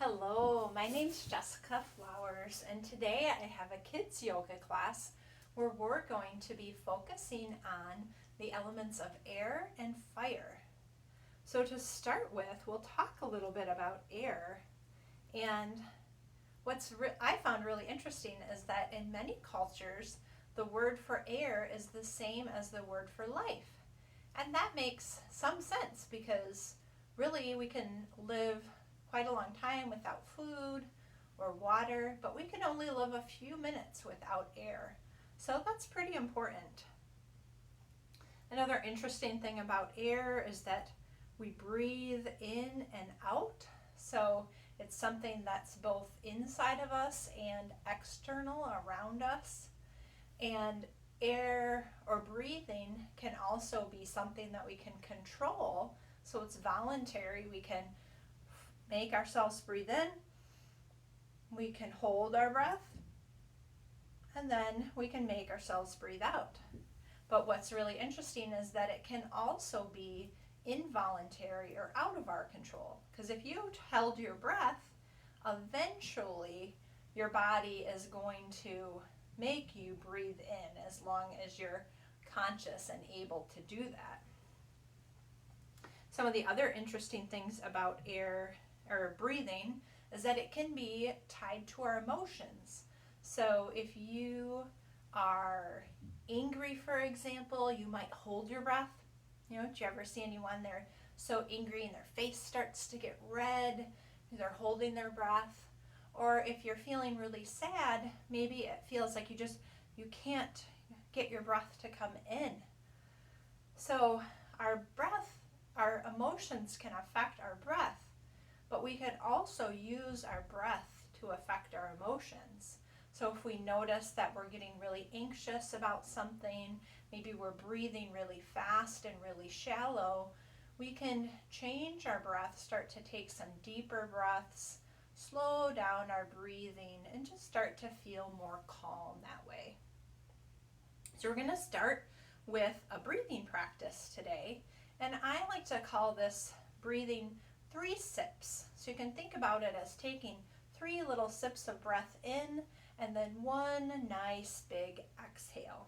Hello, my name's Jessica Flowers, and today I have a kids yoga class where we're going to be focusing on the elements of air and fire. So to start with, we'll talk a little bit about air, and I found really interesting is that in many cultures, the word for air is the same as the word for life. And that makes some sense because really we can live quite a long time without food or water, but we can only live a few minutes without air. So that's pretty important. Another interesting thing about air is that we breathe in and out. So it's something that's both inside of us and external around us. And air or breathing can also be something that we can control. So it's voluntary. We can make ourselves breathe in, we can hold our breath, and then we can make ourselves breathe out. But what's really interesting is that it can also be involuntary or out of our control. Because if you held your breath, eventually your body is going to make you breathe in as long as you're conscious and able to do that. Some of the other interesting things about air or breathing is that it can be tied to our emotions. So if you are angry, for example, you might hold your breath. Do you ever see anyone, they're so angry and their face starts to get red, they're holding their breath? Or if you're feeling really sad, maybe it feels like you can't get your breath to come in. So our emotions can affect our breath, but we can also use our breath to affect our emotions. So if we notice that we're getting really anxious about something, maybe we're breathing really fast and really shallow, we can change our breath, start to take some deeper breaths, slow down our breathing, and just start to feel more calm that way. So we're going to start with a breathing practice today, and I like to call this breathing 3 sips. So you can think about it as taking 3 little sips of breath in and then 1 nice big exhale.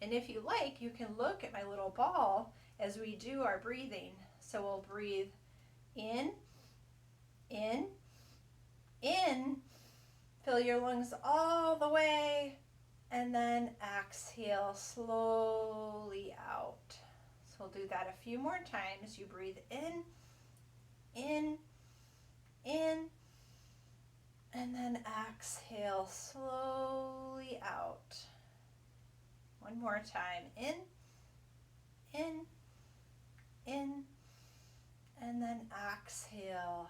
And if you like, you can look at my little ball as we do our breathing. So we'll breathe in, in, in, fill your lungs all the way, and then exhale slowly out. So we'll do that a few more times. You breathe in, in, and then exhale slowly out. One more time. In, and then exhale.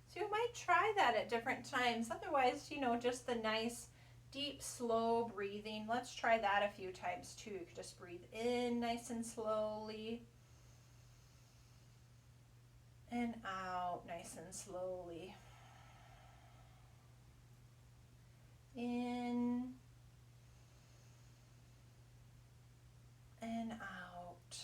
So you might try that at different times. Otherwise, just the nice, deep, slow breathing. Let's try that a few times too. You can just breathe in nice and slowly, and out nice and slowly. In and out.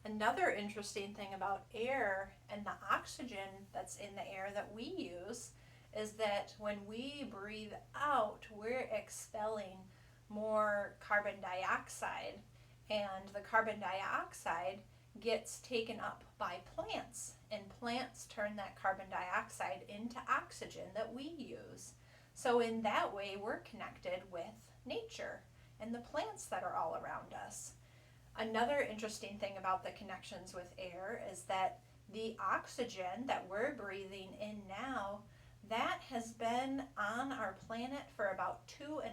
Another interesting thing about air and the oxygen that's in the air that we use is that when we breathe out, we're expelling more carbon dioxide, and the carbon dioxide gets taken up by plants, and plants turn that carbon dioxide into oxygen that we use. So in that way, we're connected with nature and the plants that are all around us. Another interesting thing about the connections with air is that the oxygen that we're breathing in now, that has been on our planet for about 2.5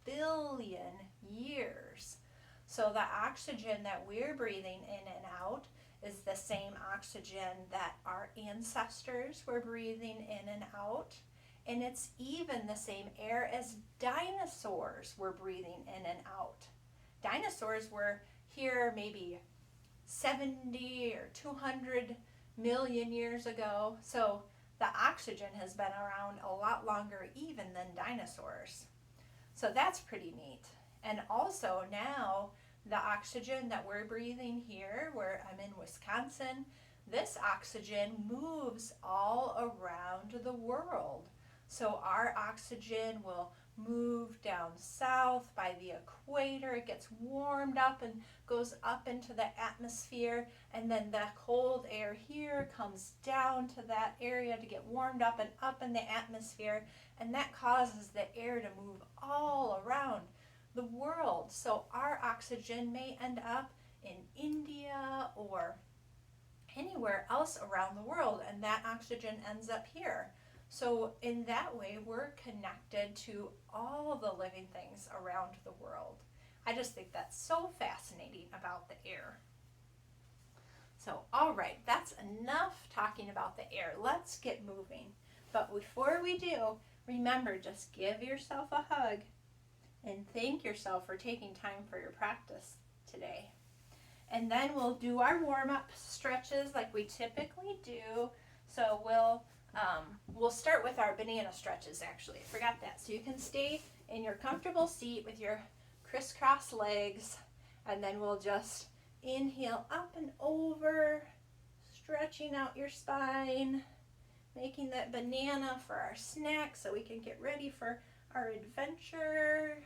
billion years. So the oxygen that we're breathing in and out is the same oxygen that our ancestors were breathing in and out. And it's even the same air as dinosaurs were breathing in and out. Dinosaurs were here maybe 70 or 200 million years ago. So the oxygen has been around a lot longer even than dinosaurs. So that's pretty neat. And also now the oxygen that we're breathing here, where I'm in Wisconsin, this oxygen moves all around the world. So our oxygen will move down south by the equator. It gets warmed up and goes up into the atmosphere, and then the cold air here comes down to that area to get warmed up and up in the atmosphere, and that causes the air to move all around the world. So our oxygen may end up in India or anywhere else around the world, and that oxygen ends up here. So in that way, we're connected to all the living things around the world. I just think that's so fascinating about the air. So, all right, that's enough talking about the air. Let's get moving. But before we do, remember, just give yourself a hug and thank yourself for taking time for your practice today. And then we'll do our warm-up stretches like we typically do. So we'll start with our banana stretches, actually. I forgot that. So you can stay in your comfortable seat with your crisscross legs, and then we'll just inhale up and over, stretching out your spine, making that banana for our snack so we can get ready for our adventure.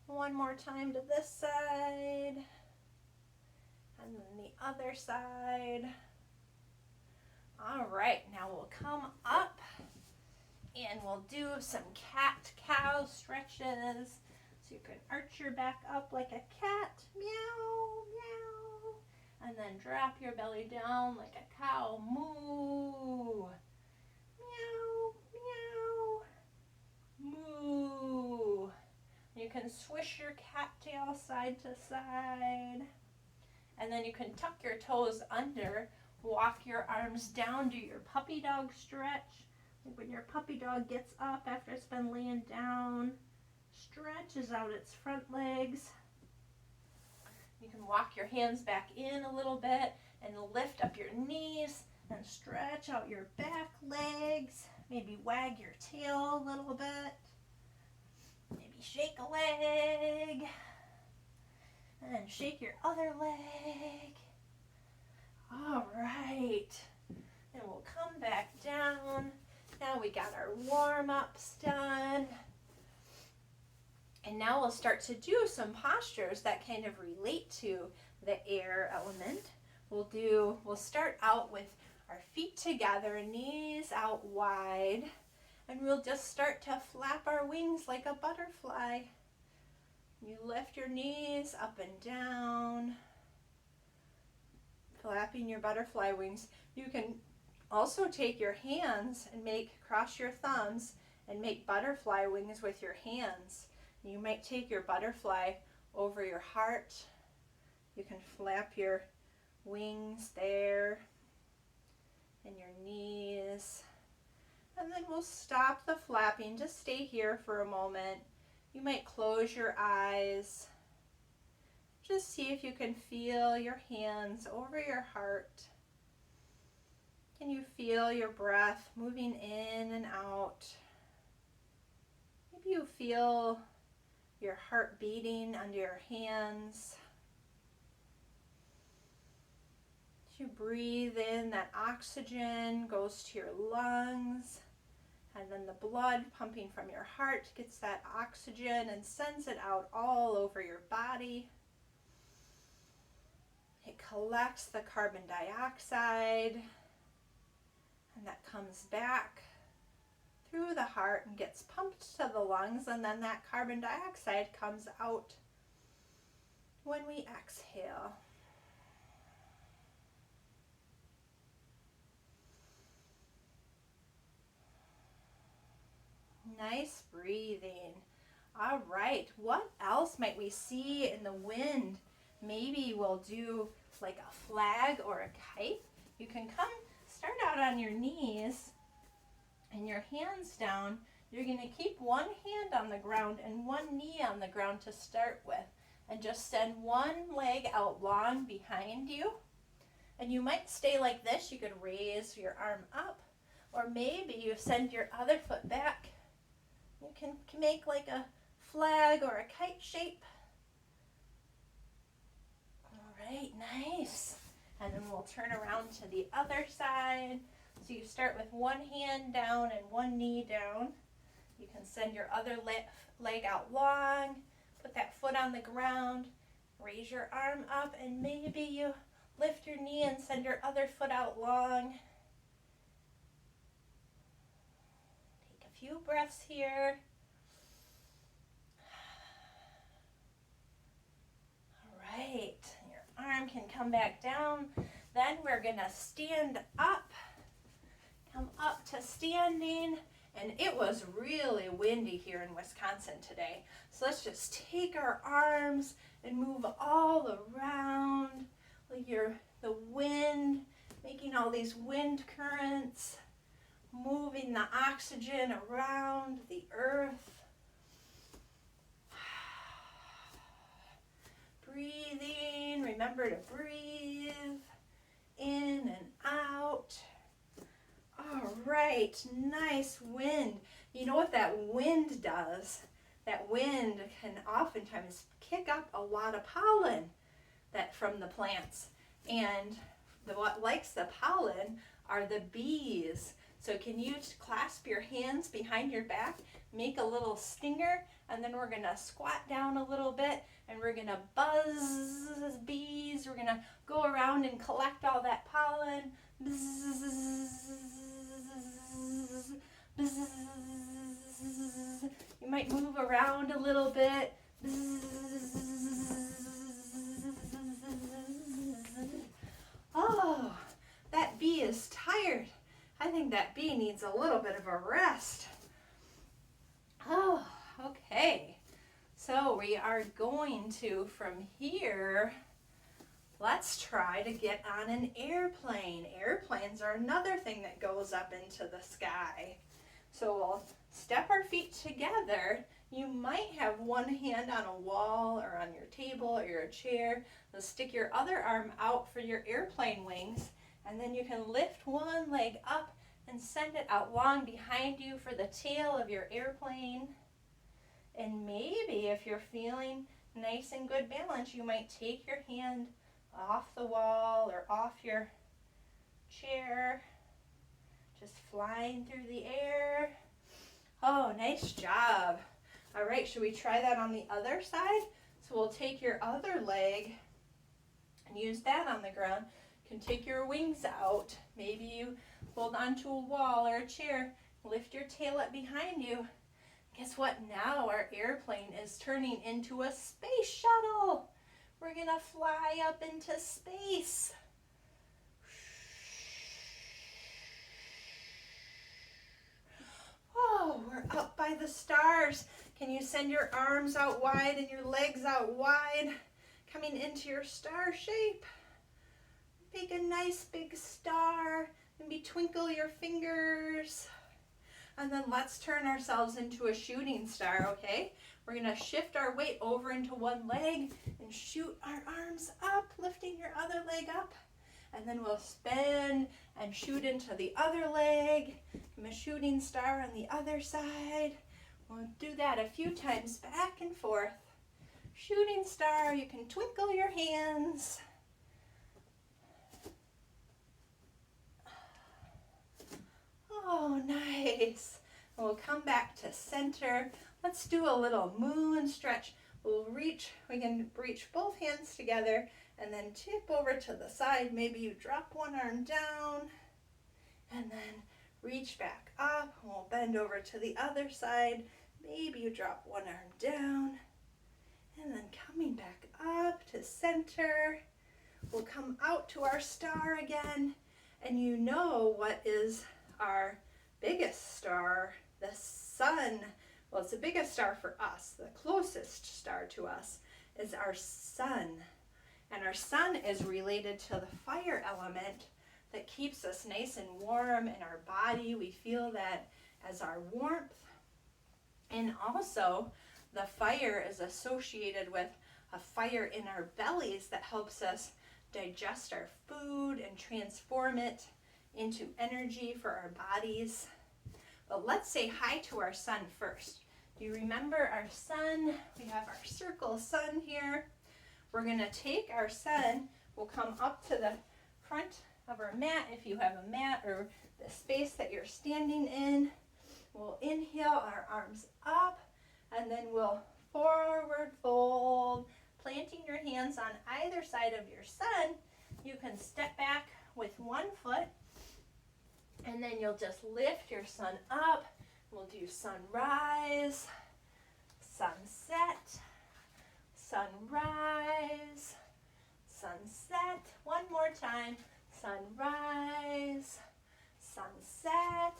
One more time to this side, and then the other side. All right, now we'll come up and we'll do some cat-cow stretches. So you can arch your back up like a cat, meow, meow, and then drop your belly down like a cow, moo, meow, meow, moo. You can swish your cattail side to side, and then you can tuck your toes under. Walk your arms down, do your puppy dog stretch. When your puppy dog gets up after it's been laying down, stretches out its front legs. You can walk your hands back in a little bit and lift up your knees and stretch out your back legs. Maybe wag your tail a little bit. Maybe shake a leg. And then shake your other leg. All right, and we'll come back down. Now we got our warm-ups done. And now we'll start to do some postures that kind of relate to the air element. We'll start out with our feet together, knees out wide, and we'll just start to flap our wings like a butterfly. You lift your knees up and down, flapping your butterfly wings. You can also take your hands and cross your thumbs and make butterfly wings with your hands. You might take your butterfly over your heart. You can flap your wings there and your knees. And then we'll stop the flapping. Just stay here for a moment. You might close your eyes. Just see if you can feel your hands over your heart. Can you feel your breath moving in and out? Maybe you feel your heart beating under your hands. As you breathe in, that oxygen goes to your lungs, and then the blood pumping from your heart gets that oxygen and sends it out all over your body. It collects the carbon dioxide, and that comes back through the heart and gets pumped to the lungs, and then that carbon dioxide comes out when we exhale. Nice breathing. All right, what else might we see in the wind? Maybe we'll do like a flag or a kite. You can start out on your knees and your hands down. You're going to keep one hand on the ground and one knee on the ground to start with, and just send one leg out long behind you. And you might stay like this. You could raise your arm up, or maybe you send your other foot back. You can make like a flag or a kite shape. All right, nice. And then we'll turn around to the other side. So you start with one hand down and one knee down. You can send your other leg out long, put that foot on the ground, raise your arm up, and maybe you lift your knee and send your other foot out long. Take a few breaths here. All right, your arm can come back down. Then we're gonna stand up. Come up to standing. And it was really windy here in Wisconsin today. So let's just take our arms and move all around. Like the wind, making all these wind currents, moving the oxygen around the earth. Breathing, remember to breathe in and out. All right, nice wind. You know what that wind does? That wind can oftentimes kick up a lot of pollen from the plants. And what likes the pollen are the bees. So can you clasp your hands behind your back, make a little stinger, and then we're gonna squat down a little bit and we're gonna buzz bees. We're gonna go around and collect all that pollen. You might move around a little bit. Oh, that bee is tired. I think that bee needs a little bit of a rest. Oh, okay. So we are going to, from here, let's try to get on an airplane. Airplanes are another thing that goes up into the sky. So we'll step our feet together. You might have one hand on a wall or on your table or your chair. You'll stick your other arm out for your airplane wings, and then you can lift one leg up and send it out long behind you for the tail of your airplane. And maybe if you're feeling nice and good balance, you might take your hand off the wall or off your chair, just flying through the air. Oh, nice job. All right, should we try that on the other side? So we'll take your other leg and use that on the ground. You can take your wings out. Maybe you hold onto a wall or a chair, lift your tail up behind you. Guess what? Now our airplane is turning into a space shuttle. We're gonna fly up into space. Oh, we're up by the stars. Can you send your arms out wide and your legs out wide, coming into your star shape? Make a nice big star. Maybe twinkle your fingers. And then let's turn ourselves into a shooting star, okay? We're gonna shift our weight over into one leg and shoot our arms up, lifting your other leg up. And then we'll spin and shoot into the other leg. I'm a shooting star on the other side. We'll do that a few times, back and forth. Shooting star, you can twinkle your hands. Oh, nice. We'll come back to center. Let's do a little moon stretch. We can reach both hands together and then tip over to the side. Maybe you drop one arm down and then reach back up. We'll bend over to the other side. Maybe you drop one arm down and then coming back up to center. We'll come out to our star again, and you know what is our biggest star? The sun. Well, it's the biggest star for us. The closest star to us is our sun. And our sun is related to the fire element that keeps us nice and warm in our body. We feel that as our warmth. And also, the fire is associated with a fire in our bellies that helps us digest our food and transform it into energy for our bodies. But let's say hi to our sun first. Do you remember our sun? We have our circle sun here. We're going to take our sun, we'll come up to the front of our mat if you have a mat or the space that you're standing in. We'll inhale our arms up, and then we'll forward fold, planting your hands on either side of your sun. You can step back with one foot, and then you'll just lift your sun up. We'll do sunrise, sunset, sunrise, sunset. One more time, sunrise, sunset.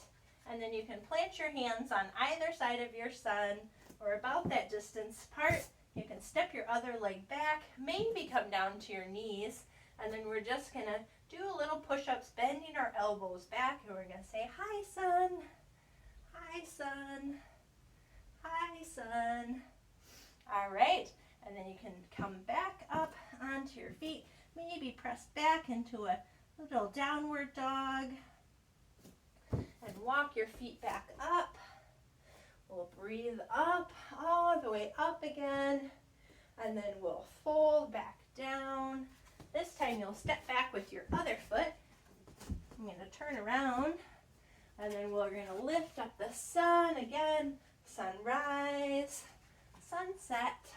And then you can plant your hands on either side of your sun or about that distance apart. You can step your other leg back, maybe come down to your knees. And then we're just going to do a little push-ups, bending our elbows back. And we're going to say, hi, sun. Hi, sun. Hi, sun. All right. And then you can come back up onto your feet. Maybe press back into a little downward dog. And walk your feet back up. We'll breathe up, all the way up again. And then we'll fold back down. This time you'll step back with your other foot. I'm going to turn around. And then we're going to lift up the sun again. Sunrise, sunset,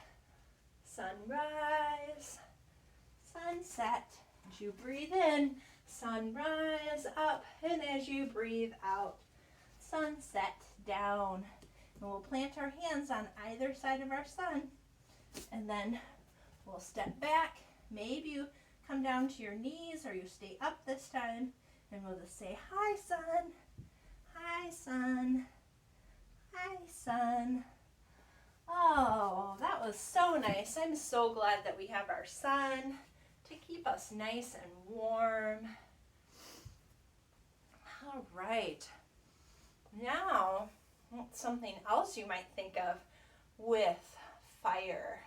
sunrise, sunset. As you breathe in, sunrise up, and as you breathe out, sunset down. And we'll plant our hands on either side of our sun. And then we'll step back. Maybe you come down to your knees or you stay up this time. And we'll just say, hi, sun. Hi, sun. Hi, sun. Oh, that was so nice. I'm so glad that we have our sun to keep us nice and warm. All right. Now, something else you might think of with fire.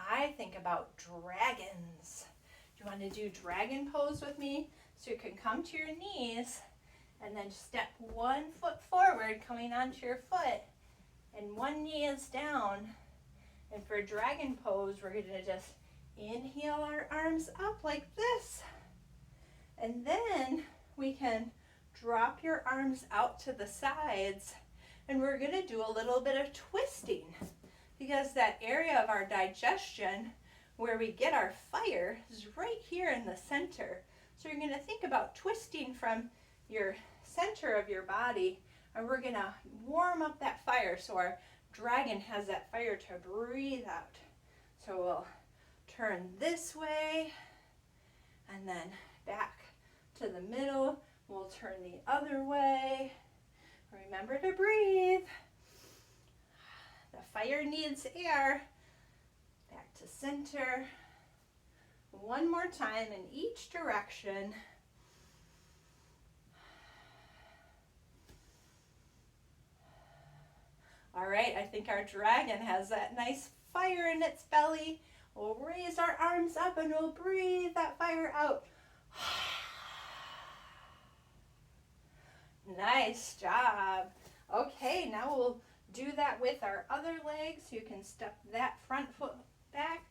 I think about dragons. Do you want to do dragon pose with me? So you can come to your knees and then step one foot forward, coming onto your foot, and one knee is down. And for dragon pose, we're going to just inhale our arms up like this. And then we can drop your arms out to the sides, and we're going to do a little bit of twisting, because that area of our digestion where we get our fire is right here in the center. So you're going to think about twisting from your center of your body, and we're going to warm up that fire so our dragon has that fire to breathe out. So we'll turn this way and then back to the middle. We'll turn the other way. Remember to breathe. The fire needs air. Back to center. One more time in each direction. All right, I think our dragon has that nice fire in its belly. We'll raise our arms up and we'll breathe that fire out. Nice job. Okay, now we'll do that with our other leg. So you can step that front foot back,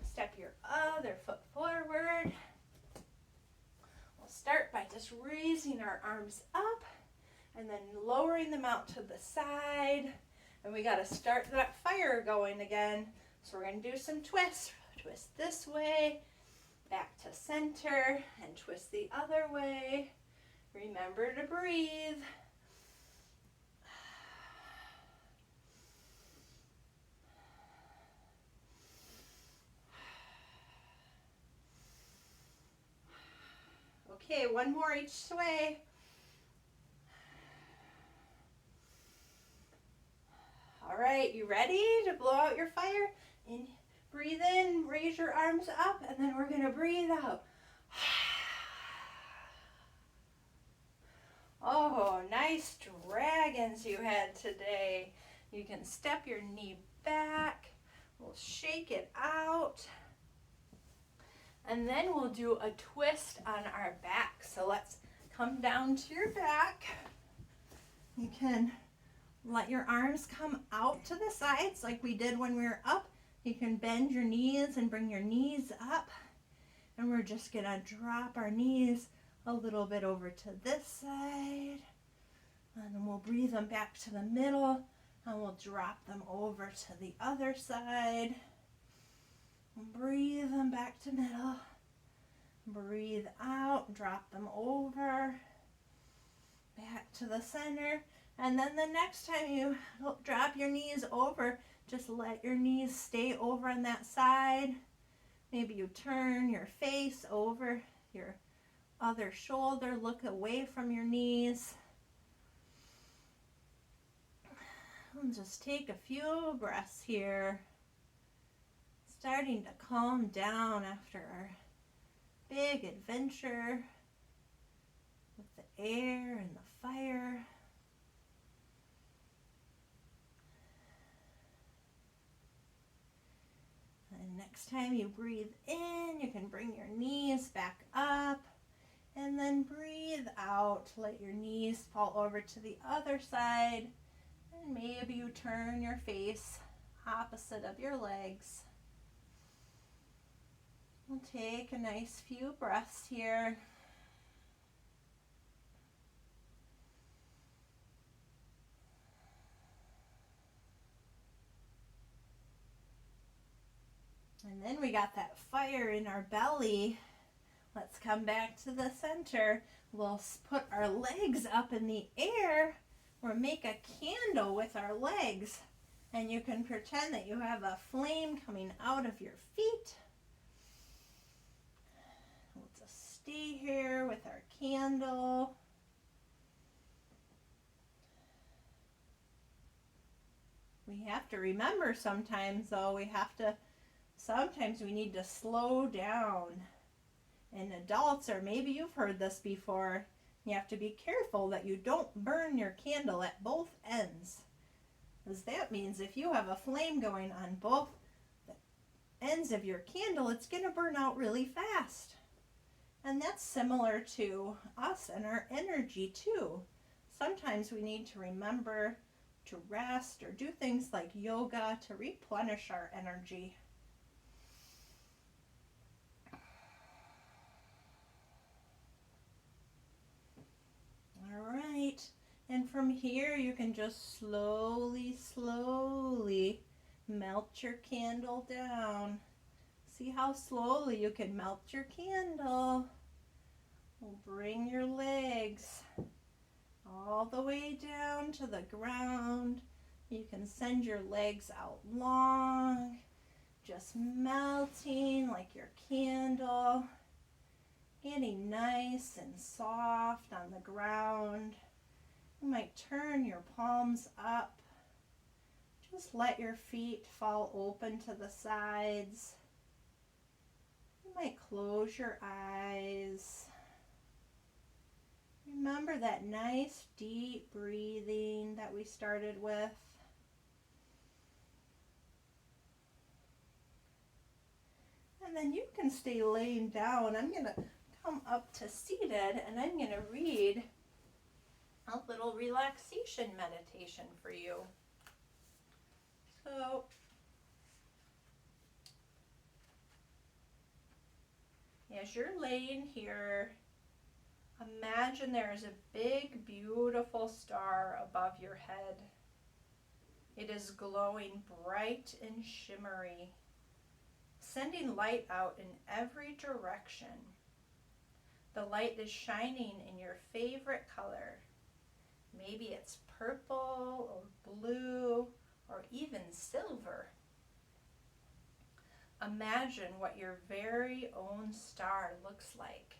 step your other foot forward. We'll start by just raising our arms up and then lowering them out to the side. And we got to start that fire going again. So we're going to do some twists. Twist this way, back to center, and twist the other way. Remember to breathe. Okay, one more each way. All right, you ready to blow out your fire? Breathe in, raise your arms up, and then we're going to breathe out. Oh, nice dragons you had today. You can step your knee back. We'll shake it out. And then we'll do a twist on our back. So let's come down to your back. You can Let your arms come out to the sides like we did when we were up. You can bend your knees and bring your knees up. And we're just gonna drop our knees a little bit over to this side. And then we'll breathe them back to the middle and we'll drop them over to the other side. Breathe them back to middle. Breathe out, drop them over. Back to the center. And then the next time you drop your knees over, just let your knees stay over on that side. Maybe you turn your face over your other shoulder, look away from your knees. And just take a few breaths here. Starting to calm down after our big adventure with the air and the fire. And next time you breathe in, you can bring your knees back up and then breathe out. Let your knees fall over to the other side and maybe you turn your face opposite of your legs. We'll take a nice few breaths here. And then we got that fire in our belly. Let's come back to the center. We'll put our legs up in the air or make a candle with our legs. And you can pretend that you have a flame coming out of your feet. We'll just stay here with our candle. We have to remember sometimes though, sometimes we need to slow down. And adults, or maybe you've heard this before, you have to be careful that you don't burn your candle at both ends. Because that means if you have a flame going on both the ends of your candle, it's going to burn out really fast. And that's similar to us and our energy too. Sometimes we need to remember to rest or do things like yoga to replenish our energy. All right, and from here you can just slowly melt your candle down. See how slowly you can melt your candle. We'll bring your legs all the way down to the ground. You can send your legs out long, just melting like your candle. Getting nice and soft on the ground. You might turn your palms up. Just let your feet fall open to the sides. You might close your eyes. Remember that nice deep breathing that we started with. And then you can stay laying down. I'm going to come up to seated and I'm going to read a little relaxation meditation for you. So as you're laying here, imagine there is a big beautiful star above your head. It is glowing bright and shimmery, sending light out in every direction. The light is shining in your favorite color. Maybe it's purple or blue or even silver. Imagine what your very own star looks like.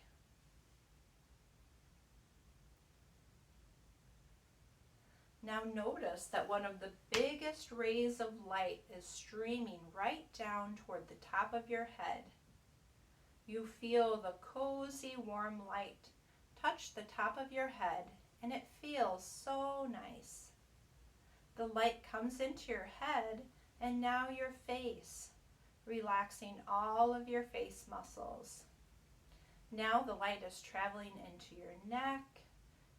Now notice that one of the biggest rays of light is streaming right down toward the top of your head. You feel the cozy, warm light touch the top of your head, and it feels so nice. The light comes into your head and now your face, relaxing all of your face muscles. Now the light is traveling into your neck,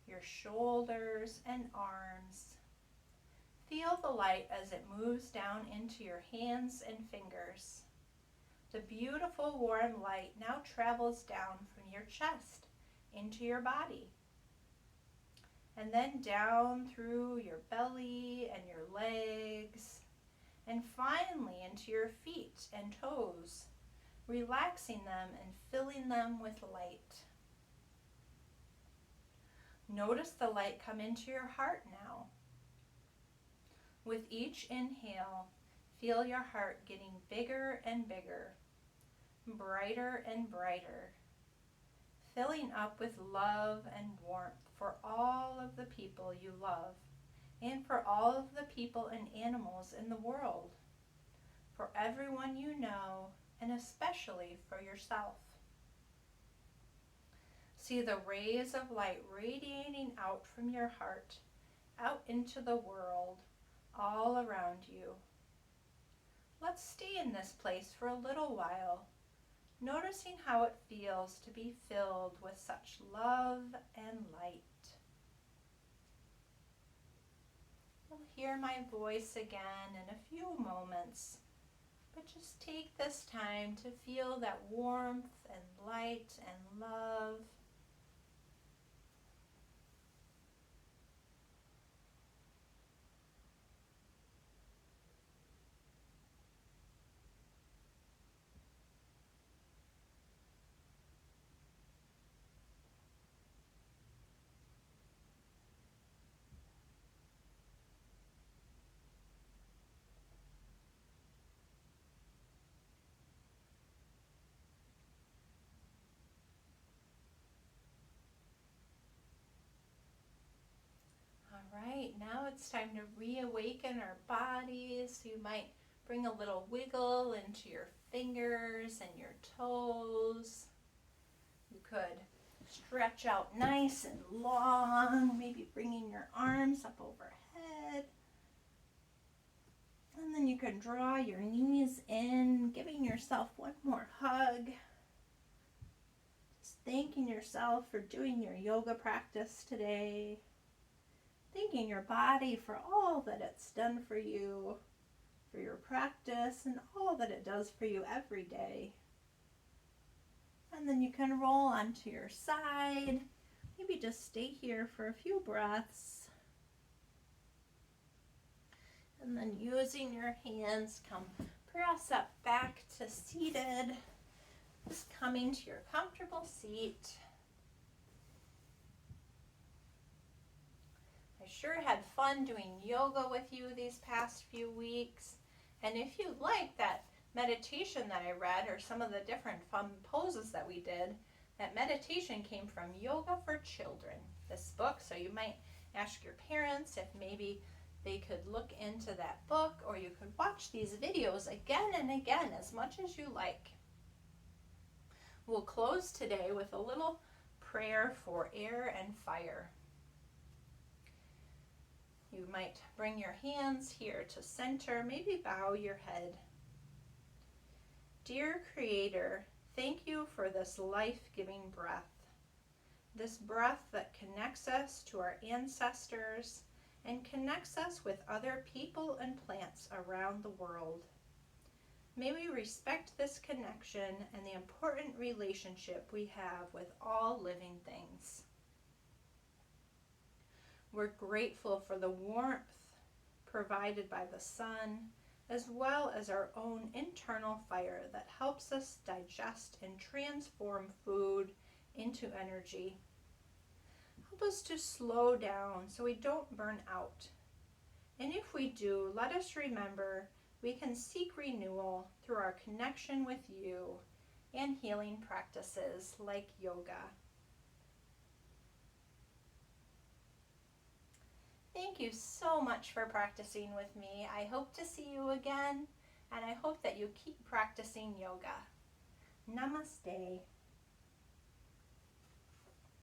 your shoulders and arms. Feel the light as it moves down into your hands and fingers. The beautiful warm light now travels down from your chest into your body, and then down through your belly and your legs, and finally into your feet and toes, relaxing them and filling them with light. Notice the light come into your heart now. With each inhale, feel your heart getting bigger and bigger, brighter and brighter, filling up with love and warmth for all of the people you love, and for all of the people and animals in the world, for everyone you know, and especially for yourself. See the rays of light radiating out from your heart, out into the world, all around you. Let's stay in this place for a little while, noticing how it feels to be filled with such love and light. You'll hear my voice again in a few moments, but just take this time to feel that warmth and light and love. All right, now it's time to reawaken our bodies. You might bring a little wiggle into your fingers and your toes. You could stretch out nice and long, maybe bringing your arms up overhead. And then you can draw your knees in, giving yourself one more hug. Just thanking yourself for doing your yoga practice today. Thanking your body for all that it's done for you, for your practice, and all that it does for you every day. And then you can roll onto your side. Maybe just stay here for a few breaths. And then using your hands, come press up back to seated. Just coming to your comfortable seat. I sure had fun doing yoga with you these past few weeks. And if you like that meditation that I read, or some of the different fun poses that we did, that meditation came from Yoga for Children, this book. So you might ask your parents if maybe they could look into that book, or you could watch these videos again and again as much as you like. We'll close today with a little prayer for air and fire. You might bring your hands here to center, maybe bow your head. Dear Creator, thank you for this life-giving breath. This breath that connects us to our ancestors and connects us with other people and plants around the world. May we respect this connection and the important relationship we have with all living things. We're grateful for the warmth provided by the sun, as well as our own internal fire that helps us digest and transform food into energy. Help us to slow down so we don't burn out. And if we do, let us remember we can seek renewal through our connection with you and healing practices like yoga. Thank you so much for practicing with me. I hope to see you again, and I hope that you keep practicing yoga. Namaste.